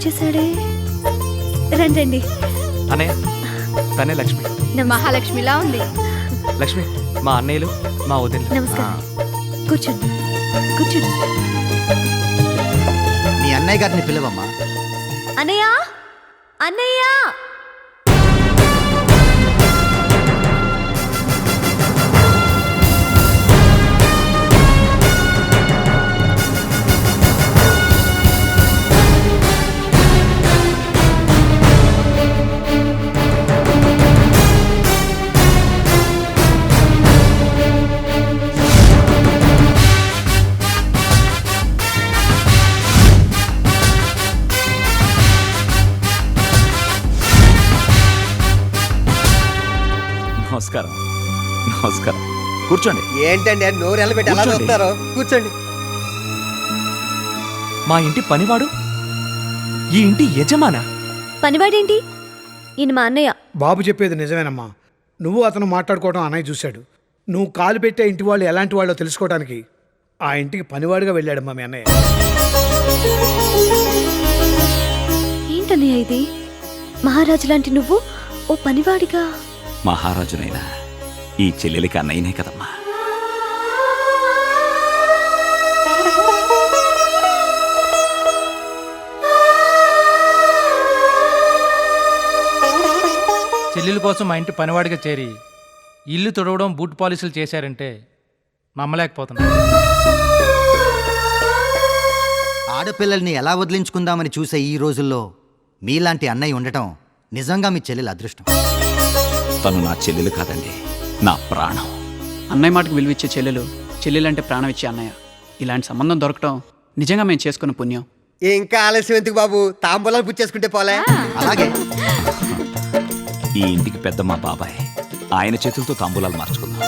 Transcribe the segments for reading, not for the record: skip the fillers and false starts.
వచ్చేసాడే. రండి రండి. అన్నయ్య తనే లక్ష్మి. మహాలక్ష్మిలా ఉంది. లక్ష్మి మా అన్నయ్యలు మా వదిన. నమస్కారం. కూర్చోండి కూర్చోండి. మీ అన్నయ్య గారిని పిలవమ్మా. అన్నయ్య అన్నయ్య. నమస్కారం. నమస్కారం. కూర్చోండి. ఏంటండి నోరు ఎల్లబెట్టి ఎలా చూస్తారో? కూర్చోండి. మా ఇంటి పనివాడు ఈ ఇంటి యజమానా? పనివాడేంటి? ఈయన మా అన్నయ్య. బాబు చెప్పేది నిజమేనమ్మా. నువ్వు అతను మాట్లాడుకోవడం అన్నయ్య చూశాడు. నువ్వు కాలు పెట్టే ఇంటి వాళ్ళు ఎలాంటి వాళ్ళో తెలుసుకోవడానికి ఆ ఇంటికి పనివాడిగా వెళ్ళాడమ్మా మీ అన్నయ్య. ఏంటన్నయ్య ఇది? మహారాజు లాంటి నువ్వు ఓ పనివాడిగా? మహారాజునైనా ఈ చెల్లెలికి అన్నయ్యనే కదమ్మా. చెల్లెల కోసం మా ఇంటి పనివాడిగా చేరి ఇల్లు తుడవడం, బూట్ పాలిసులు చేశారంటే నమ్మలేకపోతున్నా. ఆడపిల్లల్ని ఎలా వదిలించుకుందామని చూసే ఈ రోజుల్లో మీలాంటి అన్నయ్య ఉండటం నిజంగా మీ చెల్లెల అదృష్టం. తను నా చెల్లెలు కాదండి, నా ప్రాణం. అన్నయ్య మాటకు విలువిచ్చే చెల్లెలు, చెల్లెలంటే ప్రాణం ఇచ్చే అన్నయ్య. ఇలాంటి సంబంధం దొరకటం నిజంగా మేము చేసుకున్న పుణ్యం. ఇంకా ఆలస్యం ఎందుకు బాబు? తాంబూలాలు పుచ్చేసుకుంటే పోలే. అలాగే ఈ ఇంటికి పెద్ద మా బాబాయ్, ఆయన చేతులతో తాంబూలాలు మార్చుకుందాం.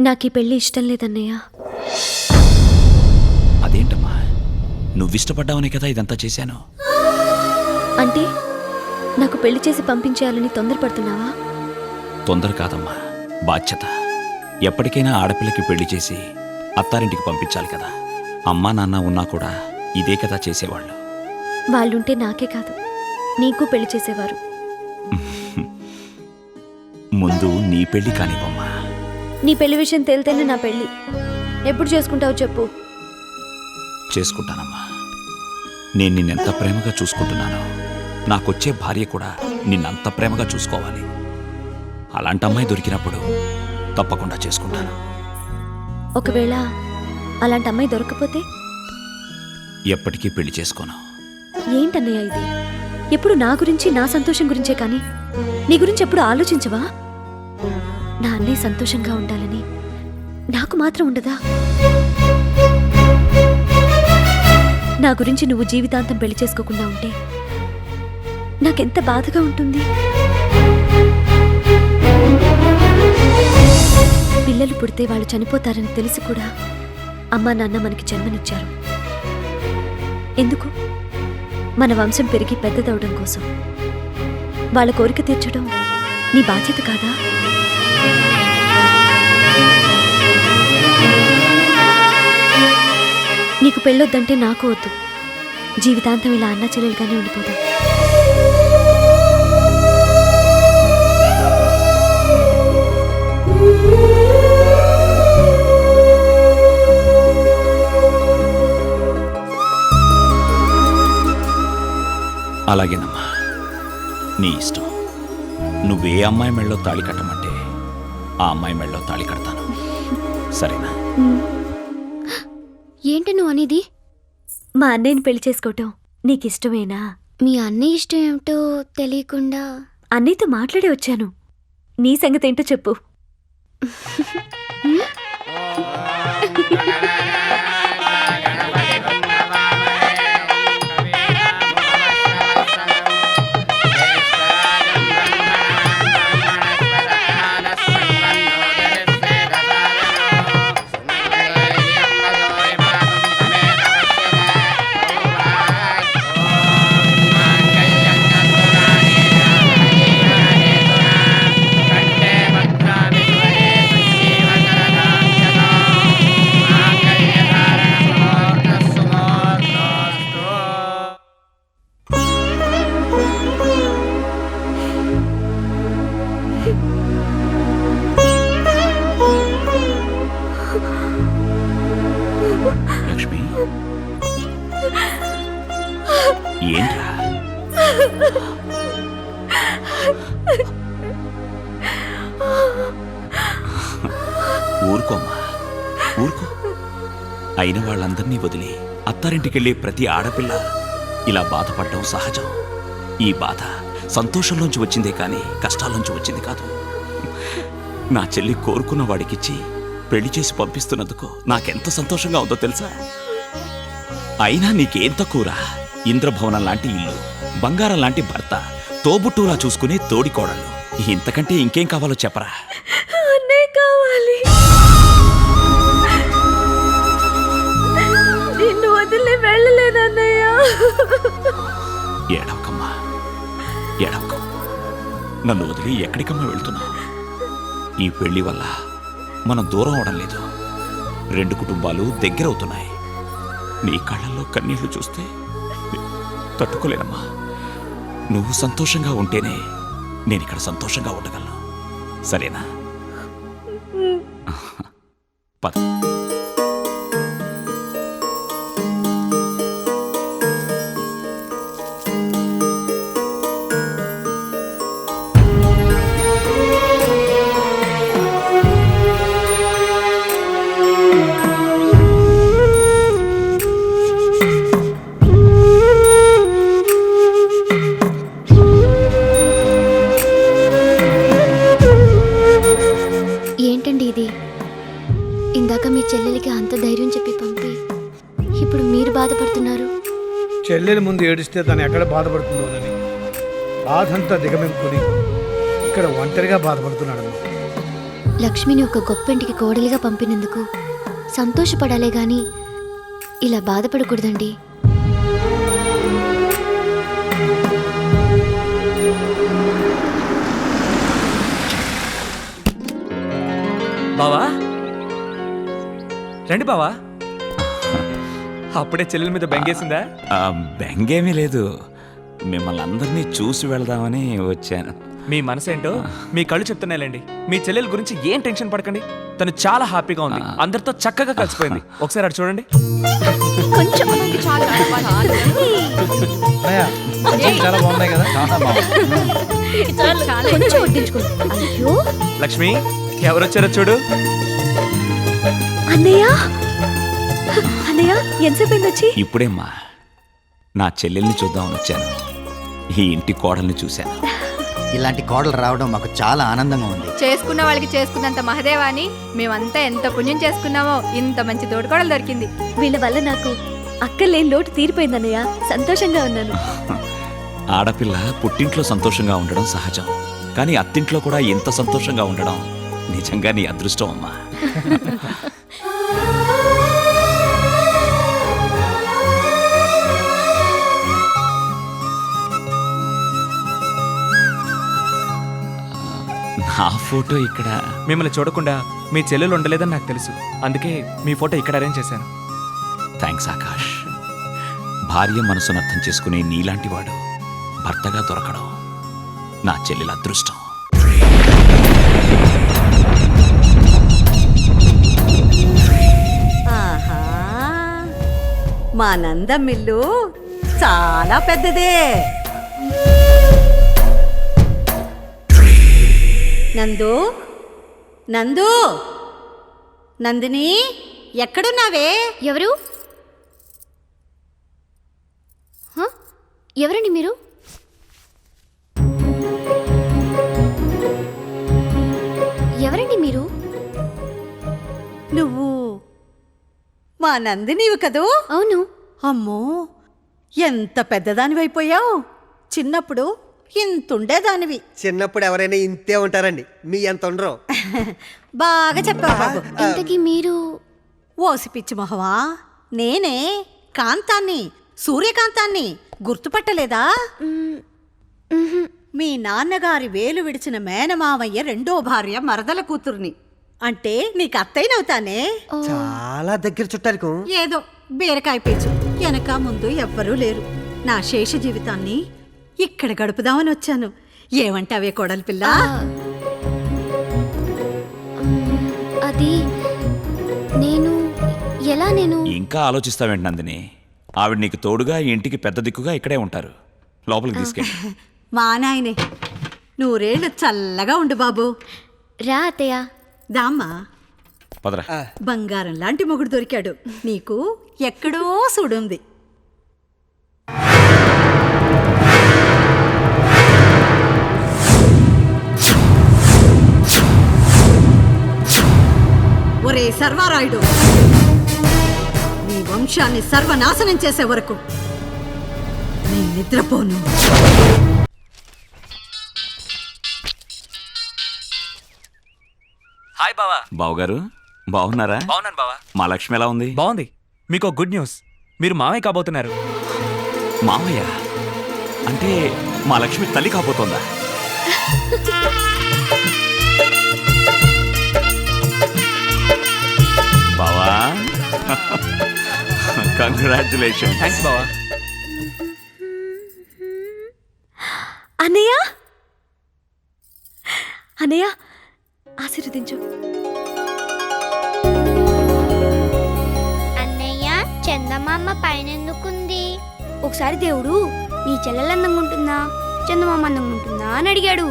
నాకు ఈ పెళ్లి ఇష్టం లేదన్నయ్య. అదేంటమ్మా, నువ్విష్టపడ్డావనే కదా ఇదంతా చేశాను. అంటే నాకు పెళ్లి చేసి పంపించేయాలని తొందరపడుతున్నావా? తొందర కాదమ్మా, బాధ్యత. ఎప్పటికైనా ఆడపిల్లకి పెళ్లి చేసి అత్తారింటికి పంపించాలి కదా. అమ్మా నాన్న ఉన్నా కూడా ఇదే కదా చేసేవాళ్ళు. వాళ్ళుంటే నాకే కాదు, నీకు పెళ్లి చేసేవారు. ముందు నీ పెళ్లి కానివ్వమ్మా. నీ పెళ్లి విషయం తేలితేనే నా పెళ్లి. ఎప్పుడు చేసుకుంటావు చెప్పు. చేసుకుంటానమ్మా. నేను నిన్నెంత ప్రేమగా చూసుకుంటున్నానో నాకొచ్చే భార్య కూడా నిన్నంత ప్రేమగా చూసుకోవాలి. అలాంటి అమ్మాయి దొరికినప్పుడు తప్పకుండా చేసుకుంటాను. ఒకవేళ అలాంటి అమ్మాయి దొరకపోతే? ఎప్పటికీ పెళ్లి చేసుకోను. ఏంటన్నయ్య ఇది? ఎప్పుడు నా గురించి, నా సంతోషం గురించే కానీ నీ గురించి ఎప్పుడు ఆలోచించవా? నా అన్నయ్య సంతోషంగా ఉండాలని నాకు మాత్రం ఉండదా? నా గురించి నువ్వు జీవితాంతం పెళ్లి చేసుకోకుండా ఉంటే నాకెంత బాధగా ఉంటుంది. పిల్లలు పుడితే వాళ్ళు చనిపోతారని తెలిసి కూడా అమ్మా నాన్న మనకి జన్మనిచ్చారు. ఎందుకు? మన వంశం పెరిగి పెద్దదవడం కోసం. వాళ్ళ కోరిక తీర్చడం నీ బాధ్యత కాదా? నీకు పెళ్ళొద్దంటే నాకు వద్దు. జీవితాంతం ఇలా అన్నా చెల్లెలుగానే ఉండిపోదాం. అలాగేనమ్మా, నీ ఇష్టం. నువ్వే అమ్మాయి మెళ్ళలో తాళి కట్టమంటే ఆ అమ్మాయి మెళ్ళలో తాళి కడతాను. సరేనా? ఏంటి నువ్వు అనేది? మా అన్నయ్యని పెళ్లి చేసుకోవటం నీకిష్టమేనా? మీ అన్నయ్య ఇష్టం ఏమిటో తెలియకుండా అన్నయ్యతో మాట్లాడే వచ్చాను. నీ సంగతి ఏంటో చెప్పు. ఏంట్రా? ఊరుకోమ్మా, ఊరుకో. అయిన వాళ్ళందరినీ వదిలి అత్తారింటికెళ్ళే ప్రతి ఆడపిల్ల ఇలా బాధపడటం సహజం. ఈ బాధ సంతోషంలోంచి వచ్చిందే కానీ కష్టాల్లోంచి వచ్చింది కాదు. నా చెల్లి కోరుకున్న వాడికిచ్చి పెళ్లి చేసి పంపిస్తున్నందుకు నాకెంత సంతోషంగా ఉందో తెలుసా? అయినా నీకేం తక్కువరా? ఇంద్రభవనం లాంటి ఇల్లు, బంగారం లాంటి భర్త, తోబుట్టులా చూసుకునే తోడికోడళ్ళు, ఇంతకంటే ఇంకేం కావాలో చెప్పరా? అన్నయ్య కావాలి. నిన్ను వదిలి వెళ్ళలేదన్నయ్య. ఏడవకమ్మా, ఏడవక. నన్ను వదిలి ఎక్కడికమ్మా వెళ్తున్నావు? ఈ పెళ్లి వల్ల మనం దూరం అవడం లేదు, రెండు కుటుంబాలు దగ్గరవుతున్నాయి. నీ కళ్ళల్లో కన్నీళ్లు చూస్తే తట్టుకోలేనమ్మా. నువ్వు సంతోషంగా ఉంటేనే నేను ఇక్కడ సంతోషంగా ఉండగలను. సరేనా? పద. ఏంటండి ఇది? ఇందాక మీ చెల్లెలికి అంత ధైర్యం చెప్పి పంపి ఇప్పుడు మీరు బాధపడుతున్నారు. చెల్లెల ముందు ఏడిస్తే తను ఎక్కడ బాధపడుతుందోనని బాధంతా దిగమింపుకుని ఇక్కడ ఒంటరిగా బాధపడుతున్నాడమ్మా. లక్ష్మిని ఒక గొప్పింటికి కోడలిగా పంపినందుకు సంతోషపడాలే గాని ఇలా బాధపడకూడదండి. బావా రండి బావా. అప్పుడే చెల్లెల మీద బెంగేసిందా? బెంగేమీ లేదు, మిమ్మల్ని అందరినీ చూసి వెళదామని వచ్చాను. మీ మనసేంటో మీ కళ్ళు చెప్తున్నాయిలేండి. మీ చెల్లెల గురించి ఏం టెన్షన్ పడకండి, తను చాలా హ్యాపీగా ఉంది, అందరితో చక్కగా కలిసిపోయింది. ఒకసారి అటు చూడండి. చాలా బాగున్నాయి కదా. కొంచెం వడ్డించుకో. అయ్యో లక్ష్మి, ఎవరొచ్చారో చూడు. అన్నయ్య, అన్నయ్య ఎంతసేపు వచ్చి? ఇప్పుడేమ్మా నా చెల్లెల్ని చూద్దామని వచ్చాను. ఈ ఇంటి కోడల్ని చూశాను. ఇలాంటి కోడలు రావడం మాకు చాలా ఆనందంగా ఉంది. చేసుకున్న వాళ్ళకి చేసుకున్నంత మహదేవాని మేమంతా ఎంత పుణ్యం చేసుకున్నామో ఇంత మంచి తోడుకోడలు దొరికింది. వీళ్ళ వల్ల నాకు అక్కర్లేని లోటు తీరిపోయిందన్నయ్య. సంతోషంగా ఉన్నాను. ఆడపిల్ల పుట్టింట్లో సంతోషంగా ఉండడం సహజం, కానీ అత్తింట్లో కూడా ఎంత సంతోషంగా ఉండడం నిజంగా నీ అదృష్టం అమ్మా. నా ఫోటో ఇక్కడ. మిమ్మల్ని చూడకుండా మీ చెల్లెలు ఉండలేదని నాకు తెలుసు, అందుకే మీ ఫోటో ఇక్కడ అరేంజ్ చేశాను. థ్యాంక్స్ ఆకాష్. భార్య మనసును అర్థం చేసుకునే నీలాంటి వాడు భర్తగా దొరకడం నా చెల్లెల అదృష్టం. ఆహా, మా నందమిల్లు చాలా పెద్దదే. నందు, నందు, నందిని, ఎక్కడున్నావే? ఎవరు? హ? ఎవరండి మీరు? ఎవరండి మీరు? నువ్వు మా నందినివి కదూ? అవును. అమ్మో, ఎంత పెద్దదానివైపోయావు. చిన్నప్పుడు ఇంతుండేదానివి. చిన్నప్పుడు ఎవరైనా ఇంతే ఉంటారండి, మీ ఎంత ఉండరు. బాగా చెప్పావు బాబు. ఇంతకీ మీరు? ఓసి పిచ్చి మొహమా, నేనే కాంతాన్ని, సూర్యకాంతాన్ని. గుర్తుపట్టలేదా? మీ నాన్నగారి వేలు విడిచిన మేనమామయ్య రెండో భార్య మరదల కూతుర్ని. అంటే నీకు అత్తయ్యనవుతానే. చాలా దగ్గర చుట్టాలకు. ఏదో బీరకాయ పీచు, వెనక ముందు ఎవ్వరూ లేరు. నా శేష జీవితాన్ని ఇక్కడ గడుపుదామని వచ్చాను. ఏమంటావే కోడలి పిల్ల? అది నేను ఇంకా ఆలోచిస్తావేంటి నందిని? ఆవిడ నీకు తోడుగా ఈ ఇంటికి పెద్ద దిక్కుగా ఇక్కడే ఉంటారు. లోపలికి తీసుకెళ్ళి. మా నాయనే నూరేళ్ళు చల్లగా ఉండు బాబు. రా అత్తయ్య. దామ్మా, పదరా. బంగారం లాంటి మొగుడు దొరికాడు నీకు. ఎక్కడో సుడుంది. ఒరే సర్వారాయుడు, నీ వంశాన్ని సర్వనాశనం చేసే వరకు నేను నిద్రపోను. హాయ్ బావా. బావగారు బాగున్నారా? బావున్నాను బావా. మా లక్ష్మి ఎలా ఉంది? బాగుంది. మీకు గుడ్ న్యూస్, మీరు మావయ్య కాబోతున్నారు. మామయ్య అంటే మా లక్ష్మి తల్లి కాబోతోందా? బావా కంగ్రాచులేషన్. థ్యాంక్స్ బావా. అన్నయ్య, అన్నయ్య ఆశీర్వదించు. అన్నయ్య, చందమామ పైన ఎందుకుంది? ఒకసారి దేవుడు నీ చెల్లెలు అందంగా ఉంటుందా, చందమామ అందంగా ఉంటుందా అని అడిగాడు.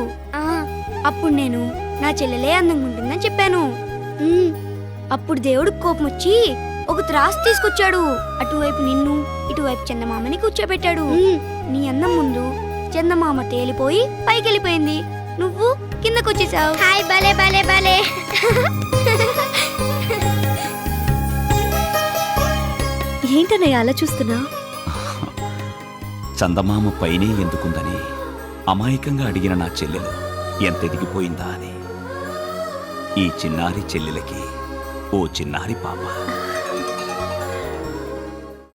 అప్పుడు నేను నా చెల్లెలే అందంగా ఉంటుందని చెప్పాను. అప్పుడు దేవుడు కోపం వచ్చి ఒక త్రాసు తీసుకొచ్చాడు. అటువైపు నిన్ను, ఇటువైపు చందమామని కూర్చోబెట్టాడు. నీ అందం ముందు చందమామ తేలిపోయి పైకి వెళ్ళిపోయింది, నువ్వు కిందకొచ్చేసావు. హాయ్, భలే భలే భలే. ఏంటన్నయ్య అలా చూస్తున్నా? చందమామ పైనే ఎందుకుందని అమాయకంగా అడిగిన నా చెల్లెలు ఎంత ఎదిగిపోయిందా అని. ఈ చిన్నారి చెల్లెలకి ఓ చిన్నారి పాప.